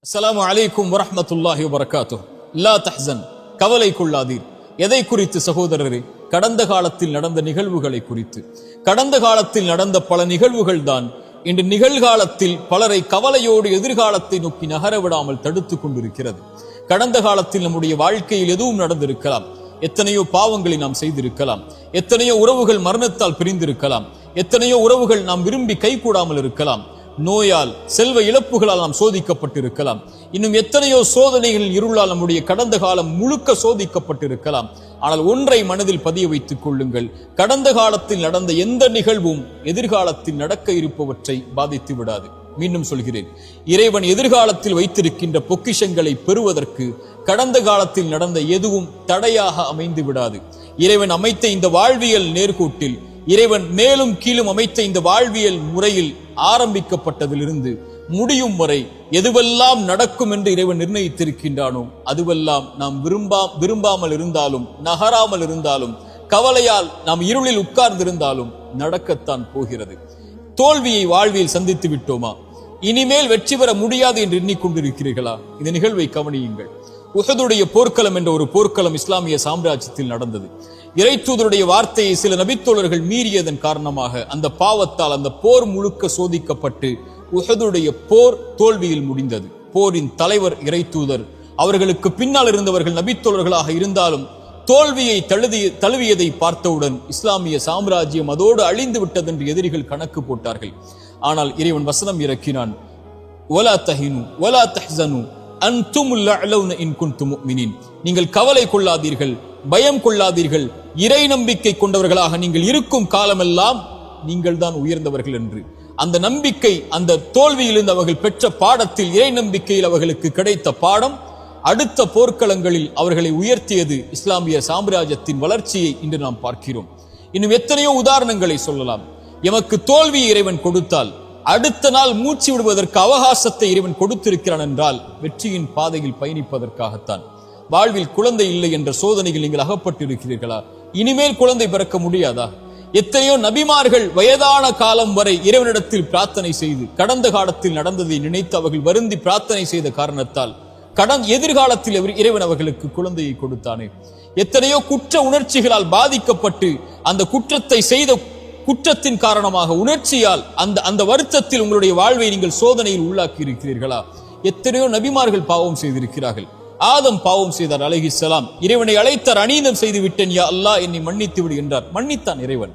அஸ்ஸலாமு அலைக்கும் வரஹ்மத்துல்லாஹி வபரகாத்துஹ். லா தஹ்சன், கவலை கொள்ளாதீர். எதை குறித்து சகோதரரே? கடந்த காலத்தில் நடந்த நிகழ்வுகளை குறித்து. கடந்த காலத்தில் நடந்த பல நிகழ்வுகள் தான் இன்று நிகழ்காலத்தில் பலரை கவலையோடு எதிர்காலத்தை நோக்கி நகர விடாமல் தடுத்துக் கொண்டிருக்கிறது. கடந்த காலத்தில் நம்முடைய வாழ்க்கையில் எதுவும் நடந்திருக்கலாம். எத்தனையோ பாவங்களை நாம் செய்திருக்கலாம். எத்தனையோ உறவுகள் மரணத்தால் பிரிந்திருக்கலாம். எத்தனையோ உறவுகள் நாம் விரும்பி கைகூடாமல் இருக்கலாம். நோயால், செல்வ இழப்புகளால் நாம் சோதிக்கப்பட்டிருக்கலாம். இன்னும் எத்தனையோ சோதனைகளில் இருளால் நம்முடைய கடந்த காலம் முழுக்க சோதிக்கப்பட்டிருக்கலாம். ஆனால் ஒன்றை மனதில் பதிய வைத்துக் கொள்ளுங்கள், கடந்த காலத்தில் நடந்த எந்த நிகழ்வும் எதிர்காலத்தில் நடக்க இருப்பவற்றை பாதித்து விடாது. மீண்டும் சொல்கிறேன், இறைவன் எதிர்காலத்தில் வைத்திருக்கின்ற பொக்கிஷங்களை பெறுவதற்கு கடந்த காலத்தில் நடந்த எதுவும் தடையாக அமைந்து விடாது. இறைவன் அமைத்த இந்த வாழ்வியல் நேர்கோட்டில், இறைவன் மேலும் கீழும் அமைத்த இந்த வாழ்வியல் முறையில் ஆரம்பிக்கப்பட்டதிலிருந்து முடியும் வரை எதுவெல்லாம் நடக்கும் என்று இறைவன் நிர்ணயித்திருக்கின்றானோ அதுவெல்லாம் நாம் விரும்பாமல் இருந்தாலும், நகராமல் இருந்தாலும், கவலையால் நாம் இருளில் உட்கார்ந்திருந்தாலும் நடக்கத்தான் போகிறது. தோல்வியை வாழ்வியல் சந்தித்து விட்டோமா? இனிமேல் வெற்றி பெற முடியாது என்று எண்ணிக்கொண்டிருக்கிறீர்களா? இந்த நிகழ்வை கவனியுங்கள். உஹதுடைய போர்க்களம் என்ற ஒரு போர்க்களம் இஸ்லாமிய சாம்ராஜ்யத்தில் நடந்தது. இறைத்தூதருடைய வார்த்தையை சில நபித்தோழர்கள் மீறியதன் காரணமாக அந்த பாவத்தால் அந்த போர் முழுக்க சோதிக்கப்பட்டு உஹதுடைய போர் தோல்வியில் முடிந்தது. போரின் தலைவர் இறைத்தூதர், அவர்களுக்கு பின்னால் இருந்தவர்கள் நபித்தோழர்களாக இருந்தாலும் தோல்வியை தழுவியதை பார்த்தவுடன் இஸ்லாமிய சாம்ராஜ்யம் அதோடு அழிந்து விட்டது என்று எதிரிகள் கணக்கு போட்டார்கள். ஆனால் இறைவன் வசனம் இறக்கினான், வலா தஹினு வலா தஹ்சனு அன்துமுல் அலௌன இன் குன்தும் முஃமினீன். நீங்கள் கவலை கொள்ளாதீர்கள், பயம் கொள்ளாதீர்கள், இறை நம்பிக்கை கொண்டவர்களாக நீங்கள் இருக்கும் காலமெல்லாம் நீங்கள் தான் உயர்ந்தவர்கள் என்று. அந்த நம்பிக்கை, அந்த தோல்வியிலிருந்து அவர்கள் பெற்ற பாடத்தில், இறை நம்பிக்கையில் அவர்களுக்கு கிடைத்த பாடம் அடுத்த போர்க்களங்களில் அவர்களை உயர்த்தியது. இஸ்லாமிய சாம்ராஜ்யத்தின் வளர்ச்சியை இன்று நாம் பார்க்கிறோம். இன்னும் எத்தனையோ உதாரணங்களை சொல்லலாம். எமக்கு தோல்வியை இறைவன் கொடுத்தால் அடுத்த நாள் மூச்சு விடுவதற்கு அவகாசத்தை இறைவன் கொடுத்திருக்கிறான் என்றால் வெற்றியின் பாதையில் பயணிப்பதற்காகத்தான். வாழ்வில் குழந்தை இல்லை என்ற சோதனைகள் நீங்கள் அகப்பட்டிருக்கிறீர்களா? இனிமேல் குழந்தை பிறக்க முடியாதா? எத்தனையோ நபிமார்கள் வயதான காலம் வரை இறைவனிடத்தில் பிரார்த்தனை செய்து கடந்த காலத்தில் நடந்ததை நினைத்து அவர்கள் வருந்தி பிரார்த்தனை செய்த காரணத்தால் எதிர்காலத்தில் இறைவன் அவர்களுக்கு குழந்தையை கொடுத்தானே. எத்தனையோ குற்ற உணர்ச்சிகளால் பாதிக்கப்பட்டு அந்த குற்றத்தை செய்த குற்றத்தின் காரணமாக உணர்ச்சியால் அந்த வருத்தத்தில் உங்களுடைய வாழ்வை நீங்கள் சோதனையில் உள்ளாக்கி இருக்கிறீர்களா? எத்தனையோ நபிமார்கள் பாவம் செய்திருக்கிறார்கள். ஆதம் பாவம் செய்தார் அலைஹிஸ்ஸலாம். இறைவனை அழைத்தார், அநீதம் செய்து விட்டேன் யா அல்லாஹ், என்னை மன்னித்து விடு என்றார். மன்னித்தான் இறைவன்.